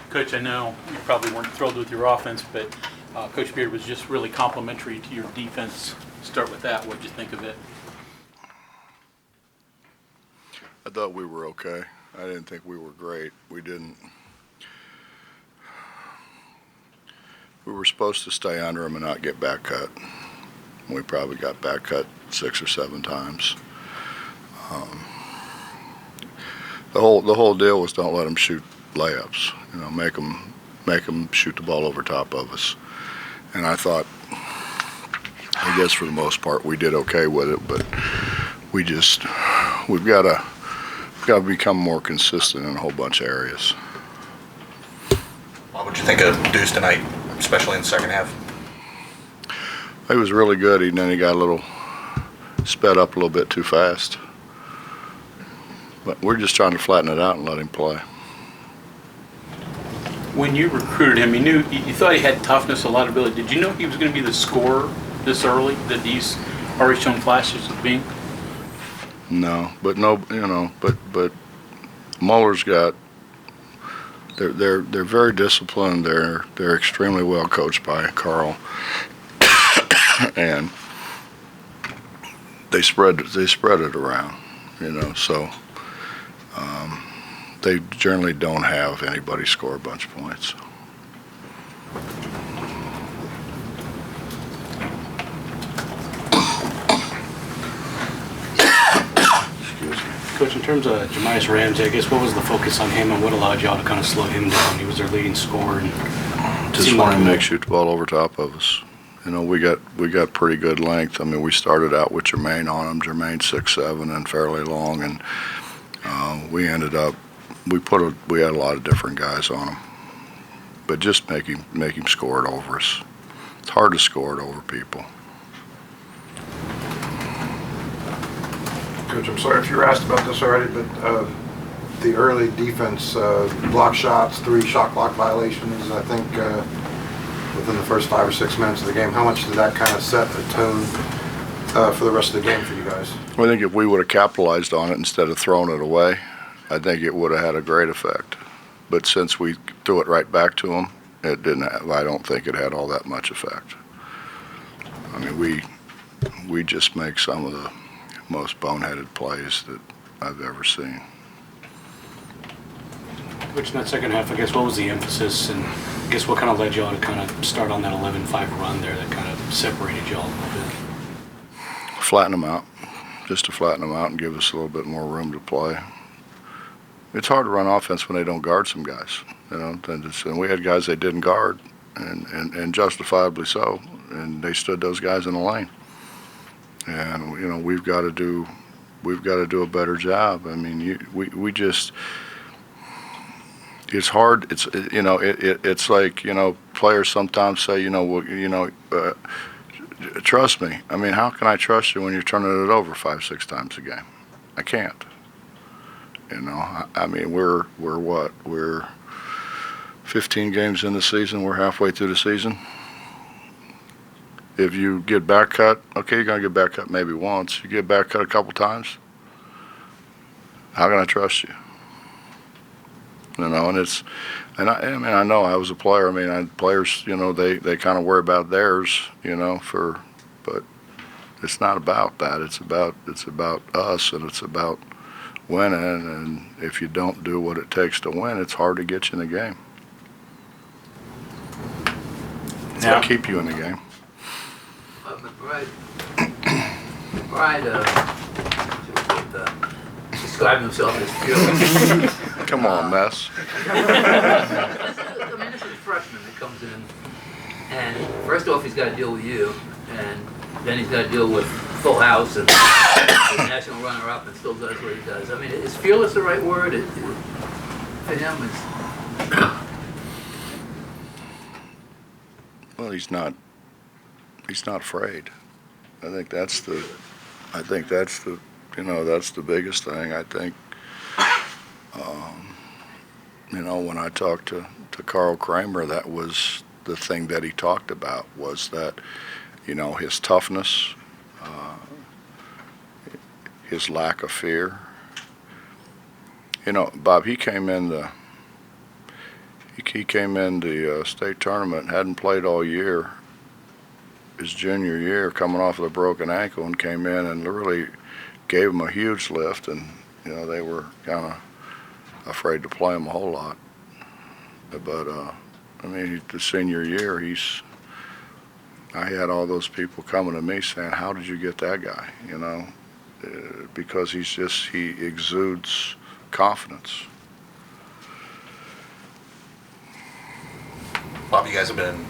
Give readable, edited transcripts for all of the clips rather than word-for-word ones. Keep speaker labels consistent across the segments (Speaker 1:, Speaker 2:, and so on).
Speaker 1: Coach, I know you probably weren't thrilled with your offense, but Coach Beard was just really complimentary to your defense. Start with that. What did you think of it?
Speaker 2: I thought we were okay. I didn't think we were great. We were supposed to stay under them and not get back cut. We probably got back cut 6 or 7 times. The whole deal was don't let them shoot layups. You know, make them shoot the ball over top of us. And I thought, I guess for the most part, we did okay with it. But we've got to become more consistent in a whole bunch of areas.
Speaker 3: What would you think of Deuce tonight, especially in the second half?
Speaker 2: He was really good, and then he got a little sped up a little bit too fast. But we're just trying to flatten it out and let him play.
Speaker 1: When you recruited him, you thought he had toughness, a lot of ability. Did you know he was going to be the scorer this early, that he's already shown flashes of being?
Speaker 2: No, but Muller's got. They're very disciplined. They're extremely well coached by Carl, and they spread it around. So they generally don't have anybody score a bunch of points.
Speaker 4: Coach, in terms of Jemias Ramsey, I guess what was the focus on him and what allowed y'all to kind of slow him down? He was their leading scorer. And
Speaker 2: just want him to shoot the ball over top of us. We got pretty good length. I mean, we started out with Jermaine on him. Jermaine's 6'7" and fairly long, and we ended up we had a lot of different guys on him, but just make him score it over us. It's hard to score it over people.
Speaker 5: Coach, I'm sorry if you were asked about this already, but the early defense block shots, 3 shot clock violations, I think within the first 5 or 6 minutes of the game. How much did that kind of set the tone for the rest of the game for you guys?
Speaker 2: I think if we would have capitalized on it instead of throwing it away, I think it would have had a great effect. But since we threw it right back to them, it didn't have. I don't think it had all that much effect. I mean, we just make some of the most boneheaded plays that I've ever seen.
Speaker 4: Which in that second half, I guess, what was the emphasis, and I guess what kind of led y'all to kind of start on that 11-5 run there that kind of separated y'all a little bit?
Speaker 2: Flatten them out, just to flatten them out and give us a little bit more room to play. It's hard to run offense when they don't guard some guys, and we had guys they didn't guard, and justifiably so, and they stood those guys in the lane. And we've got to do a better job. I mean, we just. It's hard. It's like players sometimes say, trust me. I mean, how can I trust you when you're turning it over 5, 6 times a game? I can't. I mean, we're what? We're 15 games in the season. We're halfway through the season. If you get back cut, okay, you're gonna get back cut maybe once. You get back cut a couple times. How can I trust you? And I know I was a player. I mean, players, they kind of worry about theirs, but it's not about that. It's about us, and it's about winning. And if you don't do what it takes to win, it's hard to get you in the game. It's
Speaker 1: Yeah.
Speaker 2: to keep you in the game.
Speaker 6: McBride described himself as fearless.
Speaker 2: Come on, Mess.
Speaker 6: I mean, this is a freshman that comes in, and first off, he's got to deal with you, and then he's got to deal with full house and the national runner-up, and still does what he does. I mean, is fearless the right word? For him, it's...
Speaker 2: Well, he's not afraid. I think that's the biggest thing. I think, when I talked to Carl Kramer, that was the thing that he talked about, was that, his toughness, his lack of fear. Bob, he came in He came in the state tournament, hadn't played all year, his junior year, coming off of a broken ankle, and came in and really gave him a huge lift. And you know, they were kind of afraid to play him a whole lot. But I mean, the senior year, I had all those people coming to me saying, "How did you get that guy?" You know, because he exudes confidence.
Speaker 3: Bob, you guys have been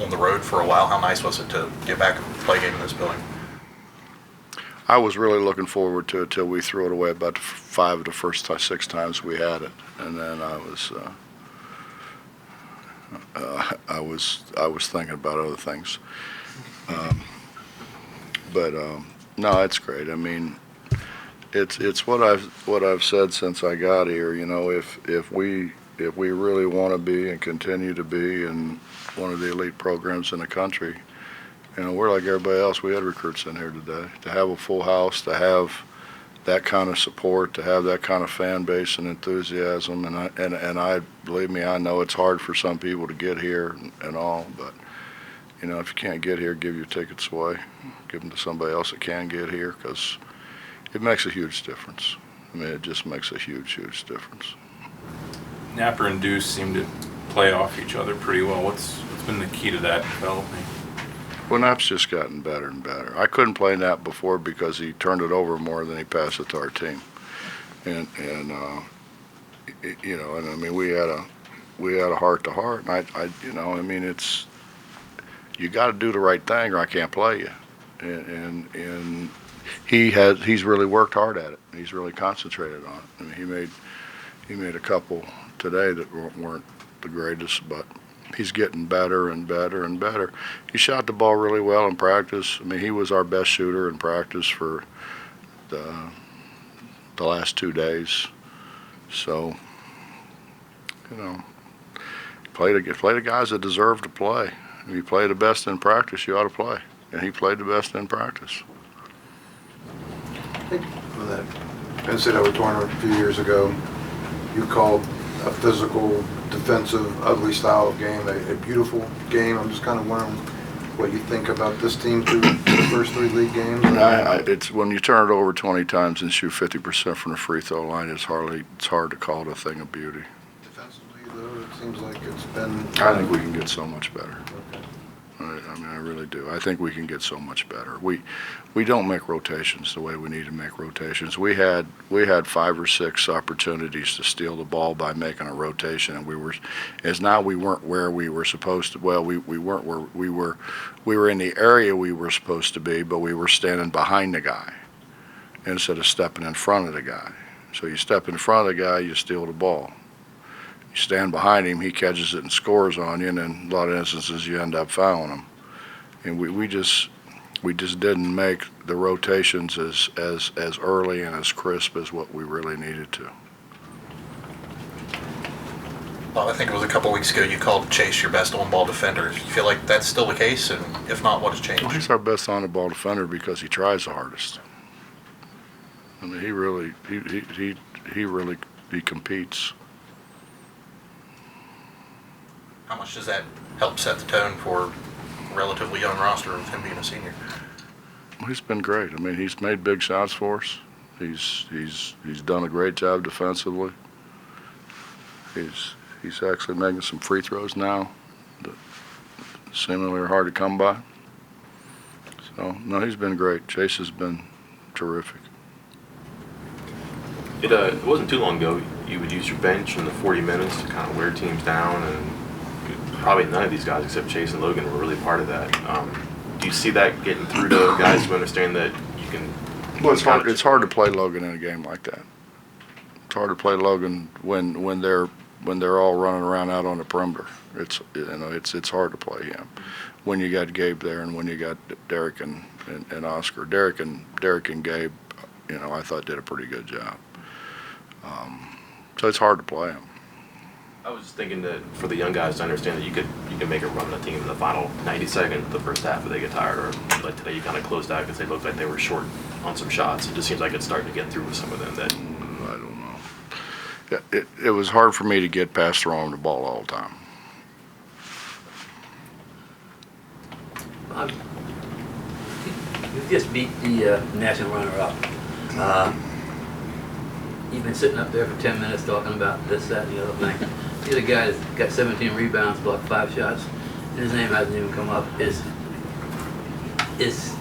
Speaker 3: on the road for a while. How nice was it to get back and play a game in this building?
Speaker 2: I was really looking forward to it till we threw it away about 5 of the first 6 times we had it, and then I was thinking about other things. No, it's great. I mean, it's what I've said since I got here. You know, if we really want to be and continue to be in one of the elite programs in the country, you know, we're like everybody else. We had recruits in here today. To have a full house, to have that kind of support, to have that kind of fan base and enthusiasm, and I believe me, I know it's hard for some people to get here and all, but you know, if you can't get here, give your tickets away, give them to somebody else that can get here, because it makes a huge difference. I mean, it just makes a huge difference.
Speaker 7: Napper and Deuce seem to play off each other pretty well. What's been the key to that developing?
Speaker 2: Well, Nap's just gotten better and better. I couldn't play Nap before because he turned it over more than he passed it to our team, and you know, and I mean, we had a heart to heart, and I you know, I mean, it's, you got to do the right thing or I can't play you, and he's really worked hard at it. He's really concentrated on it. I mean, he made a couple today that weren't the greatest, but he's getting better and better and better. He shot the ball really well in practice. I mean, he was our best shooter in practice for the last 2 days. So, you know, play the guys that deserve to play. If you play the best in practice, you ought to play. And he played the best in practice.
Speaker 5: I think when that NCAA tournament a few years ago, you called a physical, defensive, ugly style of game a beautiful game. I'm just kind of wondering what you think about this team through the first 3 league games.
Speaker 2: It's when you turn it over 20 times and shoot 50% from the free throw line, it's hard to call it a thing of beauty.
Speaker 5: Defensively, though, it seems like it's been.
Speaker 2: I think we can get so much better.
Speaker 5: Okay.
Speaker 2: I mean, I really do. I think we can get so much better. We don't make rotations the way we need to make rotations. We had 5 or 6 opportunities to steal the ball by making a rotation, and we weren't where we were supposed to. Well, we weren't where we were in the area we were supposed to be, but we were standing behind the guy instead of stepping in front of the guy. So you step in front of the guy, you steal the ball. You stand behind him, he catches it and scores on you, and in a lot of instances you end up fouling him. And we just didn't make the rotations as early and as crisp as what we really needed to.
Speaker 3: Well, I think it was a couple weeks ago you called Chase your best on-ball defender. You feel like that's still the case, and if not, what has changed?
Speaker 2: Well, he's our best on-the-ball defender because he tries the hardest. I mean, he really competes.
Speaker 3: How much does that help set the tone for a relatively young roster of him being a senior?
Speaker 2: Well, he's been great. I mean, he's made big shots for us. He's done a great job defensively. He's actually making some free throws now that seemingly are hard to come by. So, no, he's been great. Chase has been terrific.
Speaker 7: It wasn't too long ago you would use your bench in the 40 minutes to kind of wear teams down, and probably none of these guys except Chase and Logan were really part of that. Do you see that getting through to guys who understand that you can?
Speaker 2: Well, it's hard to play Logan in a game like that. It's hard to play Logan when they're all running around out on the perimeter. It's hard to play him when you got Gabe there and when you got Derek and Oscar. Derek and Gabe, you know, I thought did a pretty good job. So it's hard to play him.
Speaker 7: I was just thinking that for the young guys to understand that you can make a run on a team in the final 90 seconds, the first half, if they get tired, or like today you kind of closed out because they looked like they were short on some shots. It just seems like it's starting to get through with some of them. That
Speaker 2: I don't know. it was hard for me to get past throwing the ball all the time.
Speaker 6: You just beat the national runner-up. You've been sitting up there for 10 minutes talking about this, that, and the other thing. You're the guy that's got 17 rebounds, blocked 5 shots, and his name hasn't even come up. Is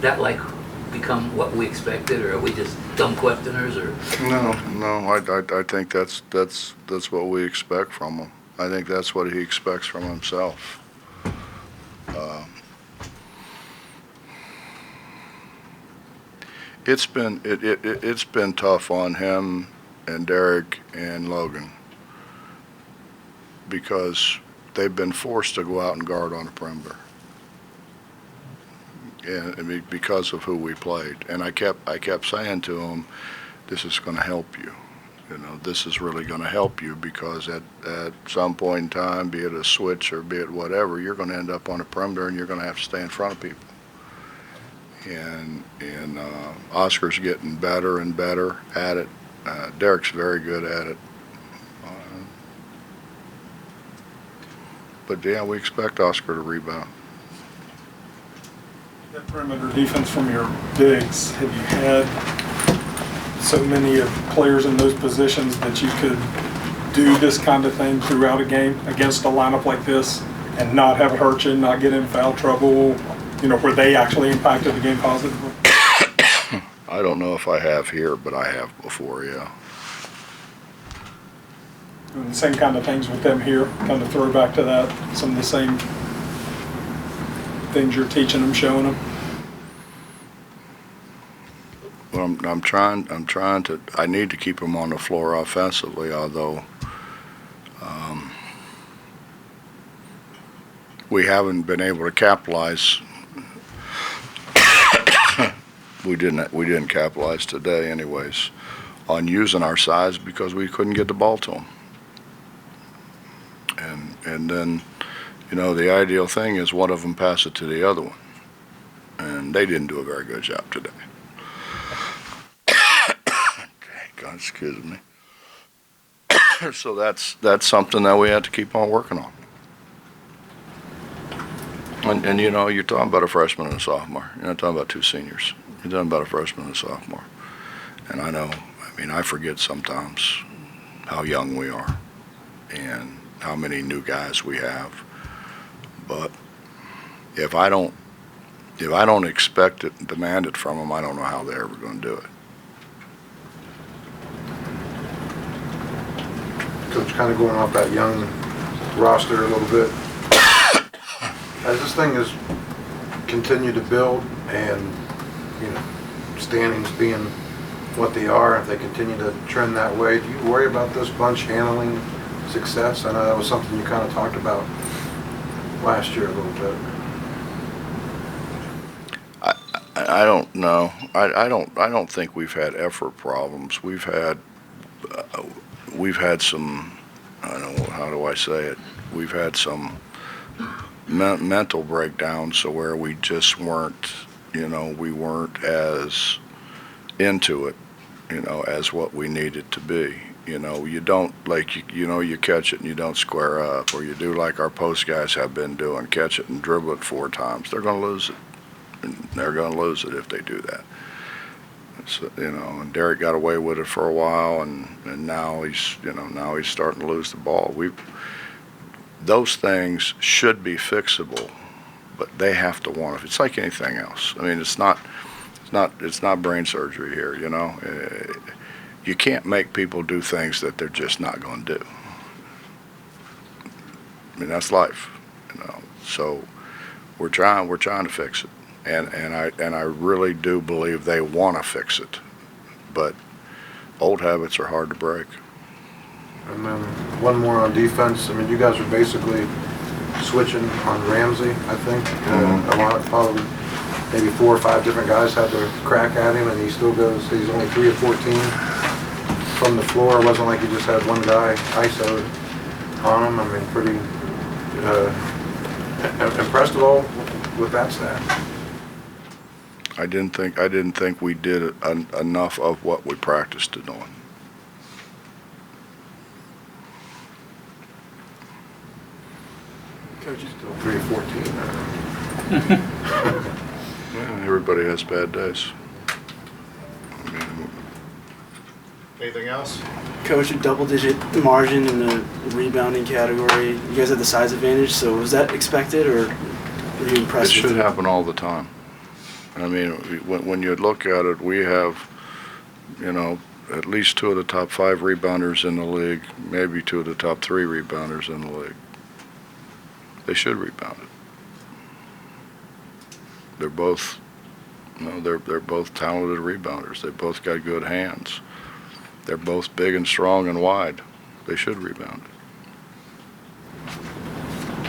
Speaker 6: that like become what we expected, or are we just dumb questioners, or?
Speaker 2: No, I think that's what we expect from him. I think that's what he expects from himself. It's been tough on him and Derek and Logan because they've been forced to go out and guard on the perimeter. And I mean, because of who we played, and I kept saying to him, "This is going to help you. You know, this is really going to help you because at some point in time, be it a switch or be it whatever, you're going to end up on the perimeter and you're going to have to stay in front of people." And Oscar's getting better and better at it. Derek's very good at it. But yeah, we expect Oscar to rebound.
Speaker 8: That perimeter defense from your bigs, have you had so many of players in those positions that you could do this kind of thing throughout a game against a lineup like this and not have it hurt you, not get in foul trouble, you know, where they actually impacted the game positively?
Speaker 2: I don't know if I have here, but I have before, yeah.
Speaker 8: And the same kind of things with them here, kind of throw back to that, some of the same things you're teaching them, showing them.
Speaker 2: Well, I'm trying to. I need to keep them on the floor offensively, although we haven't been able to capitalize. We didn't capitalize today, anyways, on using our size because we couldn't get the ball to them. And then, you know, the ideal thing is one of them pass it to the other one, and they didn't do a very good job today. God, excuse me. So that's something that we have to keep on working on. And you know, you're talking about a freshman and a sophomore. You're not talking about two seniors. You're talking about a freshman and a sophomore. And I mean, I forget sometimes how young we are and how many new guys we have. But if I don't expect it and demand it from them, I don't know how they're ever going to do it.
Speaker 5: Coach, kind of going off that young roster a little bit. As this thing has continued to build and, you know, standings being what they are, if they continue to trend that way, do you worry about this bunch handling success? I know that was something you kind of talked about last year a little bit.
Speaker 2: I don't know. I don't think we've had effort problems. We've had some. I don't know, how do I say it? We've had some mental breakdowns, so where we just weren't, you know, we weren't as into it, you know, as what we needed to be. You know, you don't, like, you know, you catch it and you don't square up, or you do like our post guys have been doing, catch it and dribble it 4 times. They're going to lose it. And they're going to lose it if they do that. So, you know, and Derek got away with it for a while, and now he's, you know, now he's starting to lose the ball. Those things should be fixable, but they have to want it. It's like anything else. I mean, it's not brain surgery here, you know. You can't make people do things that they're just not going to do. I mean, that's life, you know. So we're trying to fix it, and I really do believe they want to fix it, but old habits are hard to break.
Speaker 5: And then one more on defense. I mean, you guys are basically switching on Ramsey, I think. A lot, probably maybe 4 or 5 different guys had their crack at him, and he still goes. He's only 3 of 14 from the floor. It wasn't like you just had one guy ISO'd on him. I mean, pretty impressed at all with that stat.
Speaker 2: I didn't think we did enough of what we practiced to doing.
Speaker 5: Coach, still 3 of 14.
Speaker 2: Yeah, everybody has bad days. I mean,
Speaker 5: Anything else?
Speaker 9: Coach, a double-digit margin in the rebounding category. You guys had the size advantage, so was that expected, or were you
Speaker 2: it
Speaker 9: impressed?
Speaker 2: should
Speaker 9: with it?
Speaker 2: happen all the time. I mean, when you look at it, we have, you know, at least 2 of the top 5 rebounders in the league, maybe 2 of the top 3 rebounders in the league. They should rebound it. They're both, you know, they're both talented rebounders. They both got good hands. They're both big and strong and wide. They should rebound it.